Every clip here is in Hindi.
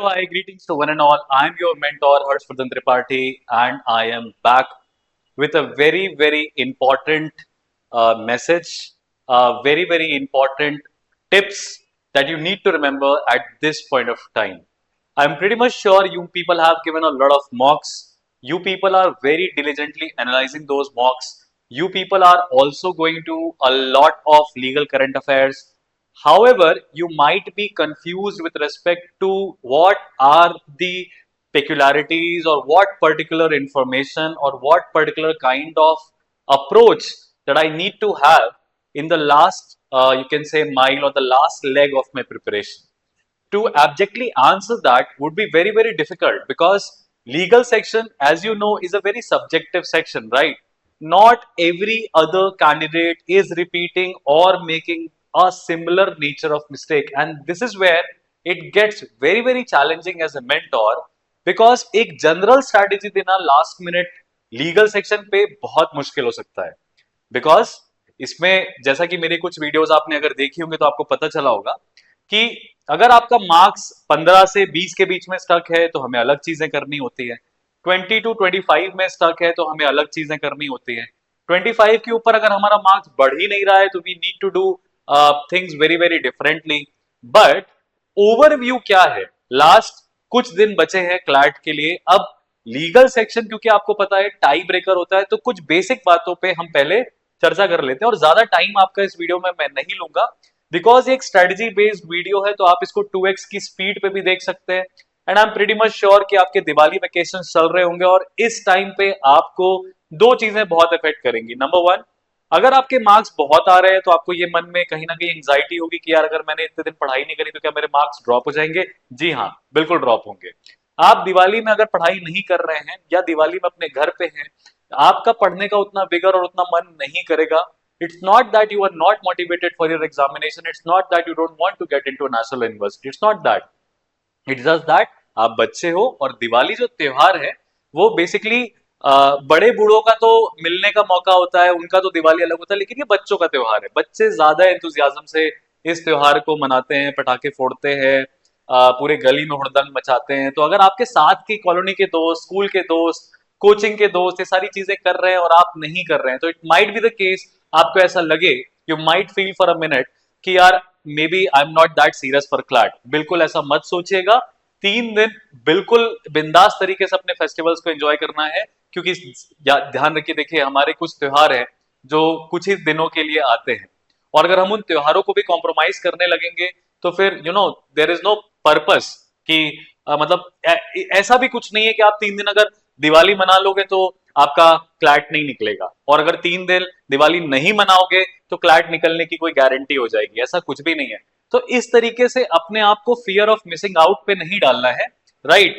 Hello, hi, greetings to one and all. I'm your mentor, Harshvardhan Tripathi, and I am back with a very, very important message, very, very important tips that you need to remember at this point of time. I'm pretty much sure you people have given a lot of mocks. You people are very diligently analyzing those mocks. You people are also going to a lot of legal current affairs. However, you might be confused with respect to what are the peculiarities or what particular information or what particular kind of approach that I need to have in the last, you can say, mile or the last leg of my preparation. To abjectly answer that would be very, very difficult because legal section, as you know, is a very subjective section, right? Not every other candidate is repeating or making a similar nature of mistake, and this is where it gets very, very challenging as a mentor because एक जनरल स्ट्रैटेजी देना लास्ट मिनट लीगल सेक्शन पे बहुत मुश्किल हो सकता है बिकॉज इसमें जैसा कि मेरे कुछ वीडियोस आपने अगर देखी होंगे तो आपको पता चला होगा कि अगर आपका मार्क्स 15 से 20 के बीच में स्टक है तो हमें अलग चीजें करनी होती है, 20 टू 25 में स्टक है तो हमें अलग चीजें करनी होती है, 25 के ऊपर अगर हमारा मार्क्स बढ़ ही नहीं रहा है तो we need to do things very very differently. But overview क्या है, लास्ट कुछ दिन बचे हैं क्लैट के लिए. अब लीगल सेक्शन क्योंकि आपको पता है टाई ब्रेकर होता है तो कुछ बेसिक बातों पे हम पहले चर्चा कर लेते हैं और ज्यादा टाइम आपका इस वीडियो में मैं नहीं लूंगा बिकॉज एक स्ट्रेटजी बेस्ड वीडियो है तो आप इसको 2x की स्पीड पे भी देख सकते हैं. And I am pretty much sure कि आपके दिवाली वेकेशन चल रहे होंगे और इस टाइम पे आपको दो चीजें बहुत इफेक्ट करेंगी. नंबर वन, अगर आपके मार्क्स बहुत आ रहे हैं तो आपको ये मन में कहीं ना कहीं एंजाइटी होगी कि यार अगर मैंने इतने दिन पढ़ाई नहीं करी तो क्या मेरे मार्क्स ड्रॉप हो जाएंगे. जी हाँ, बिल्कुल ड्रॉप होंगे. आप दिवाली में अगर पढ़ाई नहीं कर रहे हैं या दिवाली में अपने घर पे हैं, आपका पढ़ने का उतना विगर और उतना मन नहीं करेगा. It's not that you are not motivated for your examination. It's not that you don't want to get into a national university. It's not that. It's just that आप बच्चे हो और दिवाली जो त्योहार है वो बेसिकली बड़े बूढ़ों का तो मिलने का मौका होता है, उनका तो दिवाली अलग होता है, लेकिन ये बच्चों का त्योहार है. बच्चे ज्यादा एंथुजियाज्म से इस त्योहार को मनाते हैं, पटाखे फोड़ते हैं, पूरे गली में हुड़दंग मचाते हैं. तो अगर आपके साथ की कॉलोनी के दोस्त, स्कूल के दोस्त, कोचिंग के दोस्त ये सारी चीजें कर रहे हैं और आप नहीं कर रहे हैं तो it might be the case आपको ऐसा लगे, you might feel for a minute कि यार maybe I am not that serious for CLAT. बिल्कुल ऐसा मत सोचिएगा. 3 दिन बिल्कुल बिंदास तरीके से अपने फेस्टिवल्स को एंजॉय करना है क्योंकि ध्यान रखिए, देखिए हमारे कुछ त्योहार हैं जो कुछ ही दिनों के लिए आते हैं और अगर हम उन त्योहारों को भी कॉम्प्रोमाइज करने लगेंगे तो फिर you know there is no purpose कि मतलब ऐसा भी कुछ नहीं है कि आप 3 दिन अगर दिवाली मना लोगे तो आपका क्लैट नहीं निकलेगा और अगर 3 दिन दिवाली नहीं मनाओगे तो क्लैट निकलने की कोई गारंटी हो जाएगी. ऐसा कुछ भी नहीं है. तो इस तरीके से अपने आप को फियर ऑफ मिसिंग आउट पे नहीं डालना है, right.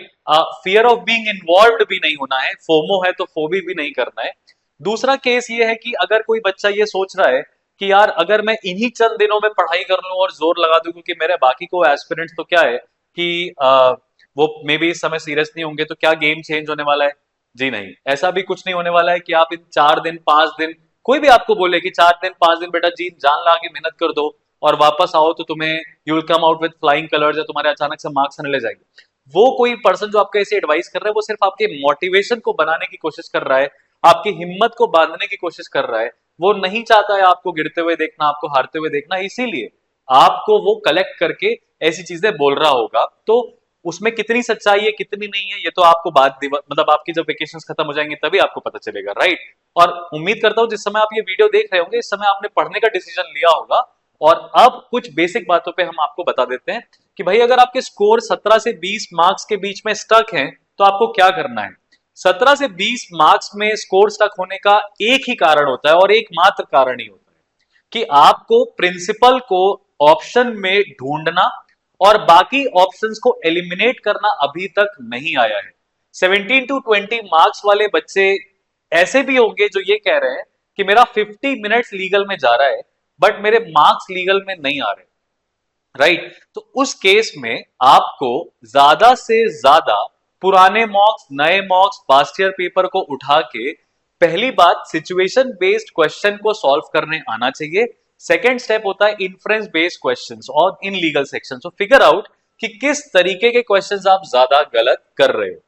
Fear of being involved भी नहीं होना है. फोमो है तो फोबी भी नहीं करना है. दूसरा केस ये है कि अगर कोई बच्चा ये सोच रहा है कि यार अगर मैं इन्हीं चंद दिनों में पढ़ाई कर लूं और जोर लगा दूं क्योंकि मेरे बाकी को एस्पिरेंट्स तो क्या है कि वो मे बी इस समय सीरियस नहीं होंगे तो क्या गेम चेंज होने वाला है. जी नहीं, ऐसा भी कुछ नहीं होने वाला है कि आप इन 4 दिन 5 दिन, कोई भी आपको बोले कि 4 दिन 5 दिन बेटा जी जान लगा के मेहनत कर दो और वापस आओ तो तुम्हें you will come out with flying colours या तुम्हारे अचानक से मार्क्स आने ले जाएंगे. वो कोई पर्सन जो आपको ऐसे एडवाइस कर रहा है वो सिर्फ आपके मोटिवेशन को बनाने की कोशिश कर रहा है, आपकी हिम्मत को बांधने की कोशिश कर रहा है. वो नहीं चाहता है आपको गिरते हुए देखना, आपको हारते हुए देखना, इसीलिए आपको वो कलेक्ट करके ऐसी चीजें बोल रहा होगा. तो उसमें कितनी सच्चाई है कितनी नहीं है ये तो आपको बाद मतलब आपकी जब वेकेशन खत्म हो जाएंगे तभी आपको पता चलेगा, राइट. और उम्मीद करता हूं जिस समय आप ये वीडियो देख रहे होंगे इस समय आपने पढ़ने का डिसीजन लिया होगा. और अब कुछ बेसिक बातों पे हम आपको बता देते हैं कि भाई अगर आपके स्कोर 17 से 20 मार्क्स के बीच में स्टक हैं तो आपको क्या करना है. 17 से 20 मार्क्स में स्कोर स्टक होने का एक ही कारण होता है और एकमात्र कारण ही होता है कि आपको प्रिंसिपल को ऑप्शन में ढूंढना और बाकी ऑप्शंस को एलिमिनेट करना अभी तक नहीं आया है. 17 टू 20 मार्क्स वाले बच्चे ऐसे भी होंगे जो ये कह रहे हैं कि मेरा 50 मिनट्स लीगल में जा रहा है बट मेरे मार्क्स लीगल में नहीं आ रहे, राइट. तो उस केस में आपको ज्यादा से ज्यादा पुराने मॉक्स, नए मॉक्स, पास्ट ईयर पेपर को उठा के पहली बात सिचुएशन बेस्ड क्वेश्चन को सॉल्व करने आना चाहिए. सेकेंड स्टेप होता है इन्फ्रेंस बेस्ड क्वेश्चंस और in legal section. So figure out कि किस तरीके के क्वेश्चंस आप ज्यादा गलत कर रहे हो।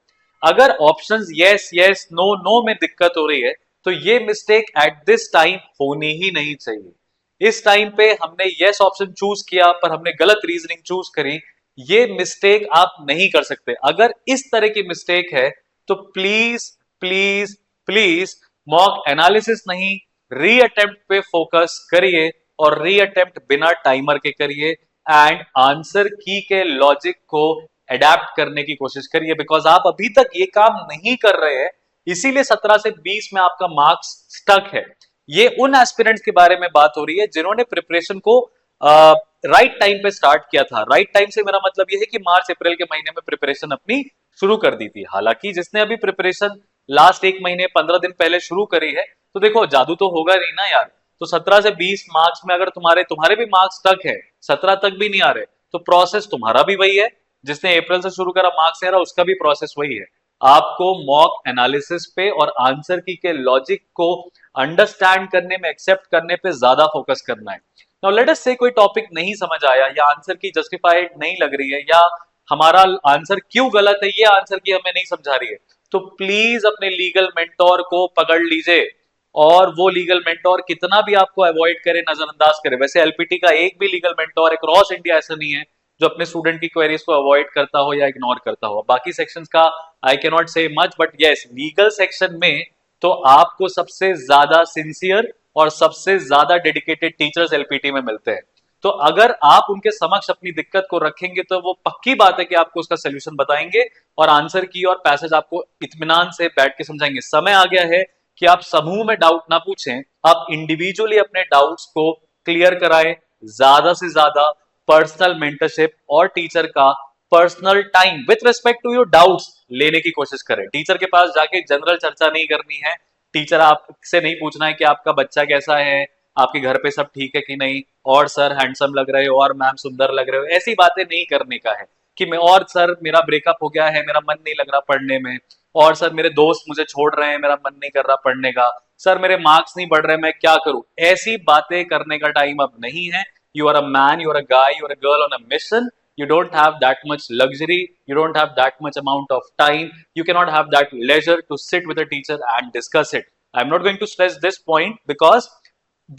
अगर options yes yes no no में दिक्कत हो रही है तो ये मिस्टेक एट दिस टाइम होनी ही नहीं चाहिए। इस टाइम पे हमने यस ऑप्शन चूज किया पर हमने गलत रीजनिंग चूज करी, ये मिस्टेक आप नहीं कर सकते। अगर इस तरह की मिस्टेक है तो please please please mock analysis नहीं, री अटेम्प्ट पे फोकस करिए और री अटेम्प्ट बिना टाइमर के करिए एंड आंसर की के लॉजिक को अडेप्ट करने की कोशिश करिए, बिकॉज आप अभी तक ये काम नहीं कर रहे हैं, इसीलिए 17 से 20 में आपका मार्क्स स्टक है। ये उन एस्पिरेंट्स के बारे में बात हो रही है जिन्होंने प्रिपरेशन को राइट टाइम पे स्टार्ट किया था। राइट टाइम से मेरा मतलब ये है कि मार्च अप्रैल के महीने में प्रिपरेशन अपनी शुरू कर दी थी। हालांकि जिसने अभी प्रिपरेशन लास्ट एक महीने 15 दिन पहले शुरू करी है, तो देखो जादू तो होगा नहीं ना यार। तो 17 से 20 मार्क्स में अगर तुम्हारे भी मार्क्स तक है, 17 तक भी नहीं आ रहे, तो प्रोसेस तुम्हारा भी वही है। जिसने अप्रैल से शुरू करा मार्क्स नहीं आ रहा, उसका भी प्रोसेस वही है। आपको मॉक एनालिसिस पे और आंसर की के लॉजिक को अंडरस्टैंड करने में, एक्सेप्ट करने पे ज्यादा फोकस करना है। नाउ लेट अस से कोई टॉपिक नहीं समझ आया या आंसर की जस्टिफाइड नहीं लग रही है या हमारा आंसर क्यों गलत है ये आंसर की हमें नहीं समझा रही है, तो प्लीज अपने लीगल मेंटोर को पकड़ लीजिए। और वो लीगल मेंटोर कितना भी आपको अवॉइड करे, नजरअंदाज करे, वैसे एलपीटी का एक भी लीगल मेंटोर अक्रॉस इंडिया ऐसा नहीं है जो अपने स्टूडेंट की क्वेरीज को अवॉइड करता हो या इग्नोर करता हो। बाकी सेक्शंस का आई कैन नॉट से much, but yes legal section में तो आपको सबसे ज्यादा सिंसियर और सबसे ज्यादा डेडिकेटेड टीचर्स एलपीटी में मिलते हैं। तो अगर आप उनके समक्ष अपनी दिक्कत को रखेंगे तो वो पक्की बात है कि आपको उसका सोल्यूशन बताएंगे और आंसर की और पैसेज आपको इत्मीनान से बैठ के समझाएंगे। समय आ गया है कि आप समूह में डाउट ना पूछें, आप इंडिविजुअली अपने डाउट्स को क्लियर कराएं। ज्यादा से ज्यादा पर्सनल मेंटरशिप और टीचर का personal time with respect to your doubts लेने की कोशिश करें। टीचर के पास जाके जनरल चर्चा नहीं करनी है। टीचर आपसे नहीं पूछना है कि आपका बच्चा कैसा है, आपके घर पे सब ठीक है कि नहीं, और सर हैंडसम लग रहे हो और मैम सुंदर लग रहे हो, ऐसी बातें नहीं करने का है कि मैं और सर मेरा ब्रेकअप हो गया है, मेरा मन नहीं लग रहा पढ़ने में, और सर मेरे दोस्त मुझे छोड़ रहे हैं, मेरा मन नहीं कर रहा पढ़ने का, सर मेरे मार्क्स नहीं बढ़ रहे, मैं क्या करूं। ऐसी बातें करने का टाइम अब नहीं है। You are a man, you are a guy, you are a girl on a mission. You don't have that much luxury, you don't have that much amount of time, you cannot have that leisure to sit with a teacher and discuss it. I'm not going to stress this point because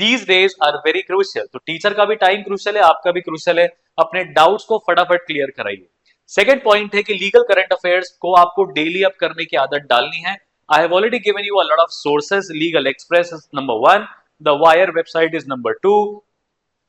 these days are very crucial. तो टीचर का भी टाइम क्रूशियल है, आपका भी क्रूशियल है। अपने डाउट्स को फटाफट क्लियर कराइए। सेकेंड पॉइंट है कि लीगल करंट अफेयर्स को आपको डेली अप करने की आदत डालनी है। I have already given you a lot of sources. Legal express is number 1, the wire website is number 2,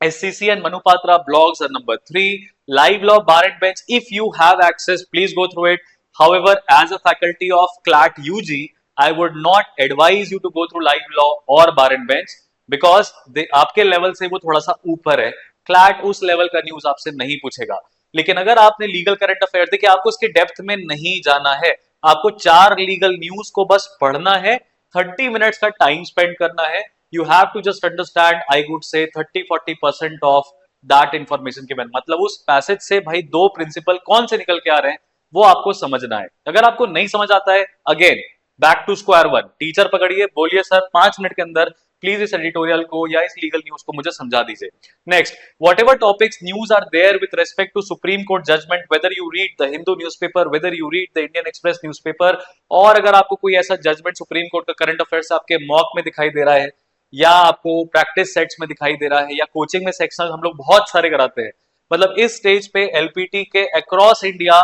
SCC and Manupatra blogs are number 3. Live Law Bar and Bench, if you have access, please go through it. However, as a faculty of CLAT UG, I would not advise you to go through Live Law or Bar and Bench because आपके लेवल से वो थोड़ा सा ऊपर है। CLAT उस लेवल का न्यूज आपसे नहीं पूछेगा। लेकिन अगर आपने लीगल करंट अफेयर देखिए, आपको उसके डेप्थ में नहीं जाना है, आपको 4 लीगल न्यूज को बस पढ़ना है, 30 मिनट्स का टाइम स्पेंड करना है। You have to just understand, I would say 30-40% of that information given। मतलब उस पैसेज से भाई 2 प्रिंसिपल कौन से निकल के आ रहे हैं वो आपको समझना है। अगर आपको नहीं समझ आता है, again back to square one, teacher पकड़िए, बोलिए सर 5 मिनट के अंदर प्लीज इस एडिटोरियल को या इस लीगल न्यूज को मुझे समझा दीजिए। Next, whatever topics news are there with respect to Supreme Court judgement, whether you read the Hindu newspaper, whether you read the Indian Express newspaper, और अगर आपको कोई ऐसा जजमेंट सुप्रीम कोर्ट का करंट अफेयर्स आपके मॉक में दिखाई दे रहा है या आपको प्रैक्टिस सेट्स में दिखाई दे रहा है या कोचिंग में सेक्शन हम लोग बहुत सारे कराते हैं, मतलब इस स्टेज पे एलपीटी के across India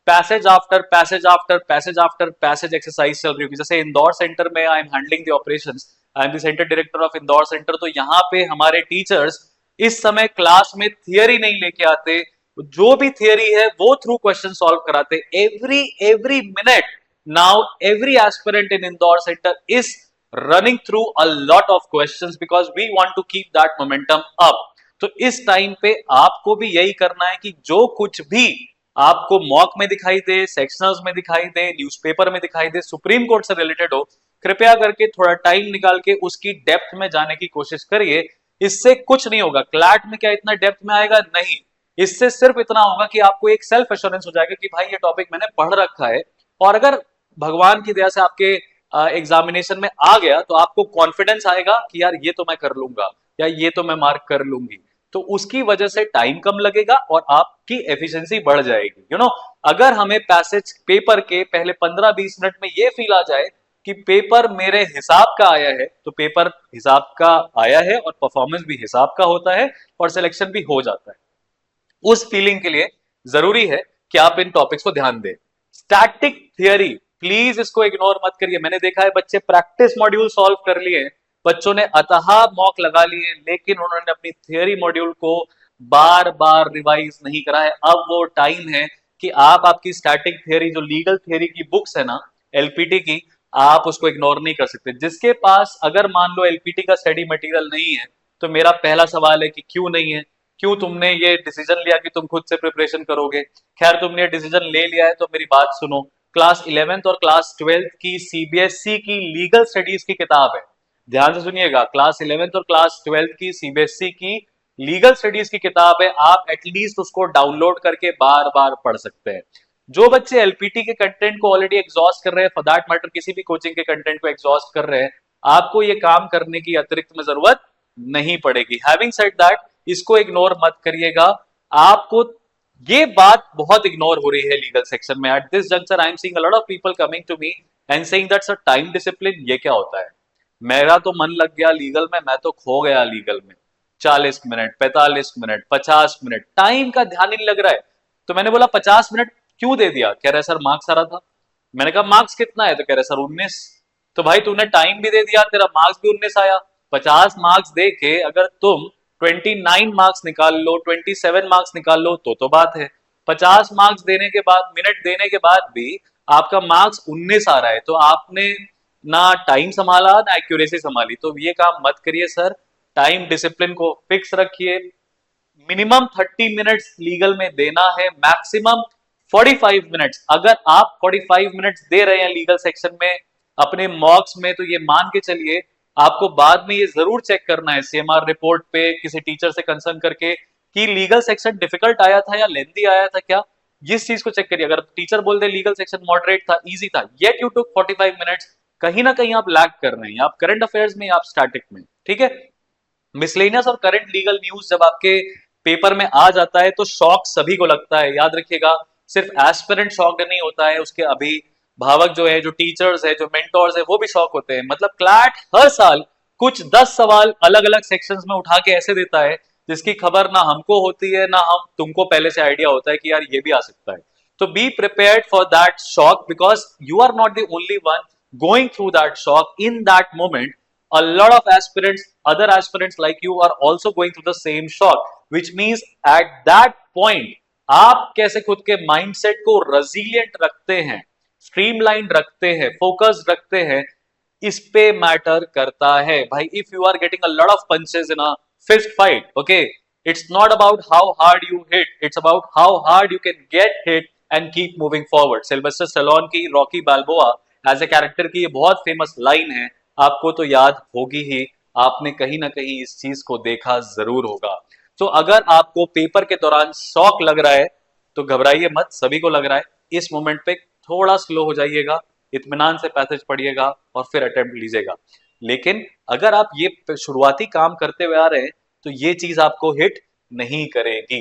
passage after passage after passage after passage exercise चल रही होगी। जैसे इंदौर सेंटर में I am handling the operations, I am the centre director of Indore centre, तो यहाँ पे हमारे टीचर्स इस समय क्लास में थियरी नहीं लेके आते, जो भी थियरी है वो थ्रू क्वेश्चन सॉल्व कराते every minute. Now every aspirant in Indore centre is running through a lot of questions because we want to keep that momentum up। तो इस टाइम पे आपको भी यही करना है कि जो कुछ भी आपको मॉक में दिखाई दे, सेक्शनल्स में दिखाई दे, न्यूज़पेपर में दिखाई दे, सुप्रीम कोर्ट से रिलेटेड हो, कृपया करके थोड़ा टाइम निकाल के उसकी डेप्थ में जाने की कोशिश करिए। इससे कुछ नहीं होगा। क्लैट में क्या इतना डेप्थ में आएगा? नहीं। इससे सिर्फ इतना होगा कि आपको एक सेल्फ एश्योरेंस हो जाएगा कि भाई ये टॉपिक मैंने पढ़ रखा है, और अगर भगवान की दया से आपके एग्जामिनेशन में आ गया तो आपको कॉन्फिडेंस आएगा कि यार ये तो मैं कर लूंगा या ये तो मैं मार्क कर लूंगी। तो उसकी वजह से टाइम कम लगेगा और आपकी एफिशिएंसी बढ़ जाएगी। अगर हमें पैसेज पेपर के पहले 15-20 मिनट में ये फील आ जाए कि पेपर मेरे हिसाब का आया है, तो पेपर हिसाब का आया है और परफॉर्मेंस भी हिसाब का होता है और सिलेक्शन भी हो जाता है। उस फीलिंग के लिए जरूरी है कि आप इन टॉपिक्स को ध्यान दें। स्टैटिक थियरी, प्लीज इसको इग्नोर मत करिए। मैंने देखा है बच्चे प्रैक्टिस मॉड्यूल सॉल्व कर लिए, बच्चों ने अतः मॉक लगा लिए, लेकिन उन्होंने अपनी थियरी मॉड्यूल को बार बार रिवाइज नहीं करा है। अब वो टाइम है कि आप आपकी स्टैटिक थियरी, जो लीगल थियरी की बुक्स है ना एलपीटी की, आप उसको इग्नोर नहीं कर सकते। जिसके पास अगर मान लो एलपीटी का स्टडी मटेरियल नहीं है, तो मेरा पहला सवाल है कि क्यों नहीं है, क्यों तुमने ये डिसीजन लिया कि तुम खुद से प्रिपरेशन करोगे। खैर तुमने डिसीजन ले लिया है तो मेरी बात सुनो, क्लास 11th और क्लास 12th की सीबीएसई की लीगल स्टडीज की किताब है, ध्यान से सुनिएगा, क्लास 11th और क्लास 12th की सीबीएसई की लीगल स्टडीज की किताब है, आप एटलीस्ट उसको डाउनलोड करके बार बार पढ़ सकते हैं। जो बच्चे एलपीटी के कंटेंट को ऑलरेडी एग्जॉस्ट कर रहे हैं, फॉर दैट मैटर किसी भी कोचिंग के कंटेंट को एग्जॉस्ट कर रहे हैं, आपको ये काम करने की अतिरिक्त में जरूरत नहीं पड़ेगी। हैविंग सेड दैट, इसको इग्नोर मत करिएगा। आपको ये बात बहुत इग्नोर हो रही है लीगल सेक्शन में। At this juncture I am seeing a lot of people coming to me and saying that's a time discipline. ये क्या होता है? मेरा तो मन लग गया लीगल में, मैं तो खो गया लीगल में। 40 मिनट, 45 मिनट, 50 मिनट, टाइम का ध्यान नहीं लग रहा है। तो मैंने बोला 50 मिनट क्यों दे दिया? कह रहे सर मार्क्स आ रहा था। मैंने कहा मार्क्स कितना है? तो कह रहे सर 19। तो भाई तूने टाइम भी दे दिया, तेरा मार्क्स भी 19 आया। 50 मार्क्स दे के अगर तुम 29 मार्क्स निकाल लो, 27 मार्क्स निकाल लो तो बात है। 50 मार्क्स देने के बाद, मिनट देने के बाद भी आपका मार्क्स 19 आ रहा है, तो आपने ना टाइम संभाला ना एक्यूरेसी संभाली। तो ये काम मत करिए सर, टाइम डिसिप्लिन को फिक्स रखिए। मिनिमम 30 मिनट्स लीगल में देना है, मैक्सिमम 45 मिनट्स। अगर आप 45 मिनट्स दे रहे हैं लीगल सेक्शन में अपने मॉक्स में, तो ये मान के चलिए आपको बाद में ये जरूर चेक करना है सीएमआर रिपोर्ट पे किसी टीचर से कंसर्न करके कि लीगल सेक्शन डिफिकल्ट आया था या लेंथी आया था क्या। इस चीज को चेक करिए। अगर टीचर बोल दे लीगल सेक्शन मॉडरेट था, इजी था, येट यू टुक 45 मिनट्स, कहीं ना कहीं आप लैग कर रहे हैं, आप करंट अफेयर्स में, आप स्टैटिक में। ठीक है, मिसलेनियस और करंट लीगल न्यूज जब आपके पेपर में आ जाता है तो शॉक सभी को लगता है। याद रखिएगा, सिर्फ एस्पिरेंट शॉक्ड नहीं होता है, उसके अभिभावक जो है, जो टीचर्स है, जो मेंटोर्स है, वो भी शॉक होते हैं। मतलब क्लैट हर साल कुछ 10 सवाल अलग अलग सेक्शंस में उठा के ऐसे देता है जिसकी खबर ना हमको होती है ना हम तुमको पहले से आइडिया होता है कि यार ये भी आ सकता है। तो be prepared for that shock, because you are not the only one going through that shock in that moment. A lot of aspirants, other aspirants like you, are also going through the same shock, which means at that point आप कैसे खुद के माइंडसेट को रेजिलिएंट रखते हैं, स्ट्रीमलाइंड रखते हैं, फोकस रखते हैं, इस पे मैटर करता है भाई। If you are getting a lot of punches in a fist fight, okay, it's not about how hard you hit, it's about how hard you can get hit and keep moving forward. Sylvester Stallone की Rocky Balboa as a character की ये बहुत फेमस लाइन है, आपको तो याद होगी ही, आपने कहीं ना कहीं इस चीज को देखा जरूर होगा। तो अगर आपको पेपर के दौरान शॉक लग रहा है तो घबराइए मत, सभी को लग रहा है। इस मोमेंट पे थोड़ा स्लो हो जाइएगा, इत्मीनान से पैसेज पढ़िएगा और फिर अटेम्प्ट लीजिएगा। लेकिन अगर आप ये शुरुआती काम करते हुए आ रहे हैं तो ये चीज आपको हिट नहीं करेगी।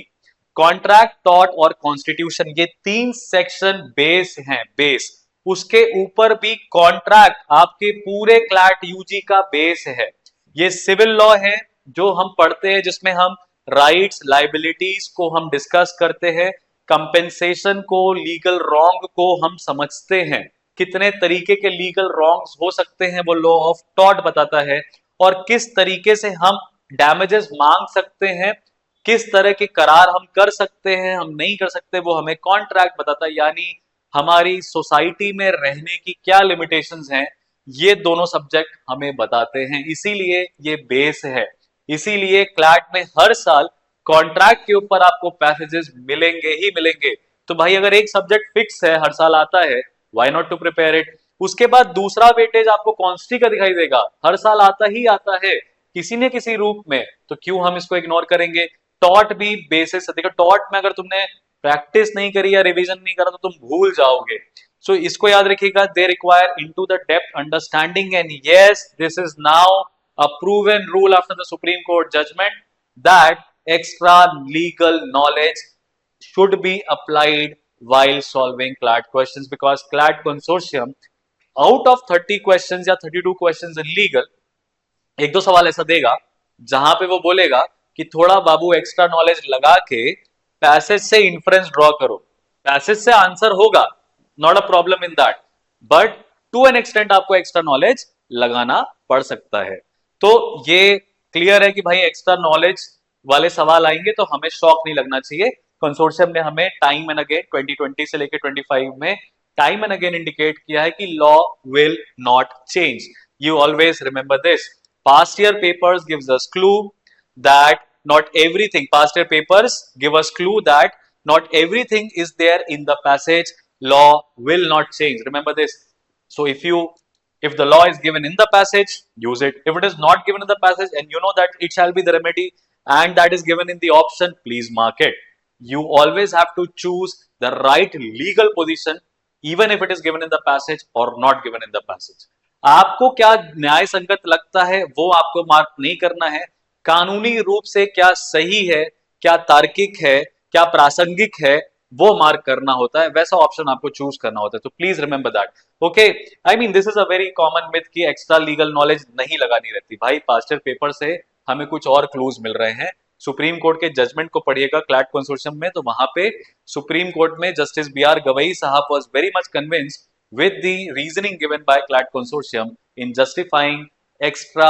कॉन्ट्रैक्ट, टॉट और कॉन्स्टिट्यूशन, ये 3 सेक्शन बेस हैं, बेस। उसके ऊपर भी कॉन्ट्रैक्ट आपके पूरे क्लैट यूजी का बेस है। ये सिविल लॉ है जो हम पढ़ते हैं, जिसमें हम राइट्स, लाइबिलिटीज को हम डिस्कस करते हैं, कंपेंसेशन को, लीगल रॉन्ग को हम समझते हैं, कितने तरीके के लीगल रॉन्ग्स हो सकते हैं वो लॉ ऑफ टॉट बताता है, और किस तरीके से हम डैमेजेस मांग सकते हैं, किस तरह के करार हम कर सकते हैं, हम नहीं कर सकते, वो हमें कॉन्ट्रैक्ट बताता है। यानी हमारी सोसाइटी में रहने की क्या लिमिटेशंस हैं, ये दोनों सब्जेक्ट हमें बताते हैं। इसीलिए ये बेस है, इसीलिए क्लैट में हर साल कॉन्ट्रैक्ट के ऊपर आपको पैसेजेस मिलेंगे ही मिलेंगे। तो भाई अगर एक सब्जेक्ट फिक्स है, हर साल आता है, why not to prepare it. उसके बाद दूसरा वेटेज आपको कॉन्स्टी का दिखाई देगा, हर साल आता ही आता है किसी न किसी रूप में, तो क्यों हम इसको इग्नोर करेंगे। टॉट भी बेसिस है, देखो टॉट में अगर तुमने प्रैक्टिस नहीं करी या रिवीजन नहीं करा तो तुम भूल जाओगे। सो इसको याद रखिएगा, they require into the depth understanding, and yes this is now a proven rule after the Supreme Court judgment that extra legal knowledge should be applied while solving CLAT questions, because CLAT consortium out of 30 questions या 32 questions in legal, एक दो सवाल ऐसा देगा जहां पे वो बोलेगा कि थोड़ा बाबू एक्स्ट्रा नॉलेज लगा के पैसेज से इन्फ्रेंस ड्रॉ करो। पैसेज से आंसर होगा, not a problem in that, but to an extent आपको एक्स्ट्रा नॉलेज लगाना पड़ सकता है। तो ये क्लियर है कि भाई एक्स्ट्रा नॉलेज वाले सवाल आएंगे तो हमें शॉक नहीं लगना चाहिए। कंसोर्शियम ने हमें टाइम एंड अगेन 2020 से लेकर 25 में टाइम एंड अगेन इंडिकेट किया है कि law will not change. You always remember this. Past year papers gives us clue that not everything, past year papers give us clue that not everything is there in the passage. Law will not change. Remember this. So if the law is given in the passage, use it. If it is not given in the passage and you know that it shall be the remedy and that is given in the option, please mark it. You always have to choose the right legal position even if it is given in the passage or not given in the passage. आपको क्या न्याय संगत लगता है वो आपको मार्क नहीं करना है, कानूनी रूप से क्या सही है, क्या तार्किक है, क्या प्रासंगिक है, वो मार्क करना होता है, वैसा ऑप्शन आपको चूज करना होता है। तो please remember that. Okay, I mean this is a very common myth कि एक्स्ट्रा लीगल नॉलेज नहीं लगानी रहती। भाई पास्ट ईयर पेपर से हमें कुछ और क्लूज मिल रहे हैं। सुप्रीम कोर्ट के जजमेंट को पढ़िएगा क्लैट कंसोर्शियम में, तो वहां पे सुप्रीम कोर्ट में जस्टिस बी आर गवई साहब was very much convinced with the reasoning given by CLAT consortium in justifying extra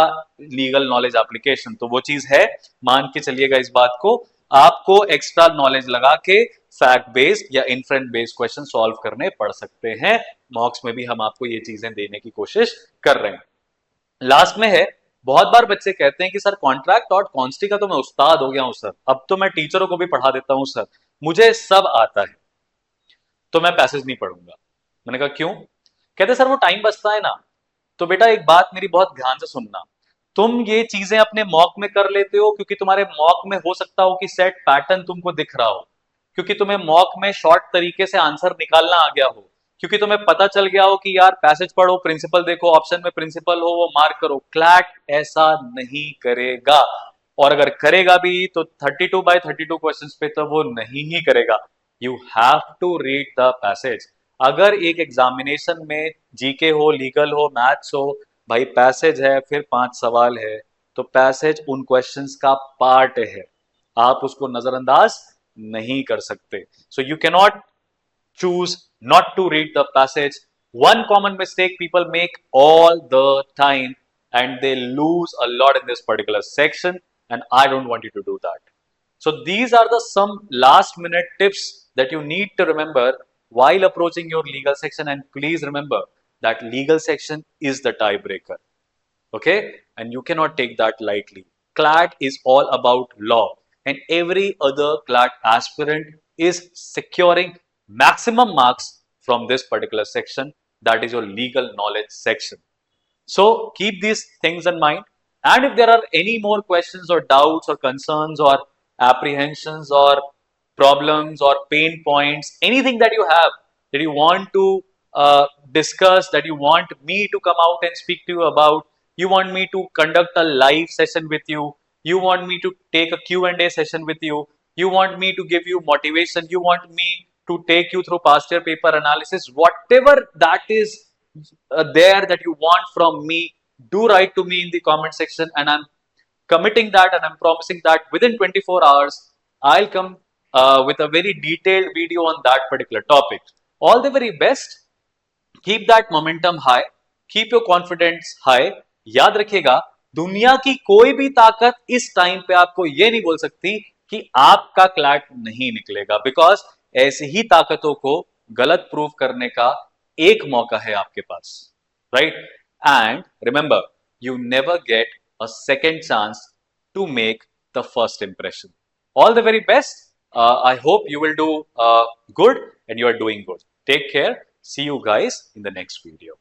legal knowledge application। तो वो चीज है, मान के चलिएगा इस बात को, आपको एक्स्ट्रा नॉलेज लगा के फैक्ट बेस्ड या इन्फ्रेंट बेस्ड क्वेश्चन सॉल्व करने पड़ सकते हैं। मॉक्स में भी हम आपको ये चीजें देने की कोशिश कर रहे हैं। लास्ट में है, बहुत बार बच्चे कहते हैं कि सर कॉन्ट्रैक्ट और कॉन्स्टी का तो मैं उस्ताद हो गया हूं सर, अब तो मैं टीचरों को भी पढ़ा देता हूं सर, मुझे सब आता है, तो मैं पैसेज नहीं पढ़ूंगा। मैंने कहा क्यों? कहते सर वो टाइम बचता है ना। तो बेटा एक बात मेरी बहुत ध्यान से सुनना, तुम ये चीजें अपने मॉक में कर लेते हो क्योंकि तुम्हारे मॉक में हो सकता हो कि सेट पैटर्न तुमको दिख रहा हो, क्योंकि तुम्हें मॉक में शॉर्ट तरीके से आंसर निकालना आ गया हो, क्योंकि तुम्हें पता चल गया हो कि यार पैसेज पढ़ो, प्रिंसिपल देखो, ऑप्शन में प्रिंसिपल हो वो मार्क करो। क्लैट ऐसा नहीं करेगा, और अगर करेगा भी तो 32 by 32 क्वेश्चंस पे तो वो नहीं ही करेगा। You have to read the passage. अगर एक एग्जामिनेशन में जीके हो, लीगल हो, मैथ्स हो, भाई पैसेज है फिर 5 सवाल है, तो पैसेज उन क्वेश्चंस का पार्ट है, आप उसको नजरअंदाज नहीं कर सकते। So you can not choose not to read the passage. One common mistake people make all the time and they lose a lot in this particular section, and I don't want you to do that. So these are the some last minute tips that you need to remember while approaching your legal section, and please remember that legal section is the tiebreaker. Okay, and you cannot take that lightly. CLAT is all about law, and every other CLAT aspirant is securing maximum marks from this particular section, that is your legal knowledge section. So keep these things in mind, and if there are any more questions or doubts or concerns or apprehensions or problems or pain points, anything that you have that you want to discuss, that you want me to come out and speak to you about, you want me to conduct a live session with you, you want me to take a Q&A session with you, you want me to give you motivation, you want me to take you through past year paper analysis, whatever that is there that you want from me, do write to me in the comment section, and I'm committing that and I'm promising that within 24 hours I'll come with a very detailed video on that particular topic. All the very best. Keep that momentum high, keep your confidence high. याद रखिएगा, दुनिया की कोई भी ताकत इस टाइम पे आपको ये नहीं बोल सकती कि आपका क्लैट नहीं निकलेगा, बिकॉज ऐसी ही ताकतों को गलत प्रूव करने का एक मौका है आपके पास, right? And remember, you never get a second chance to make the first impression. All the very best. I hope you will do good and you are doing good. Take care. See you guys in the next video.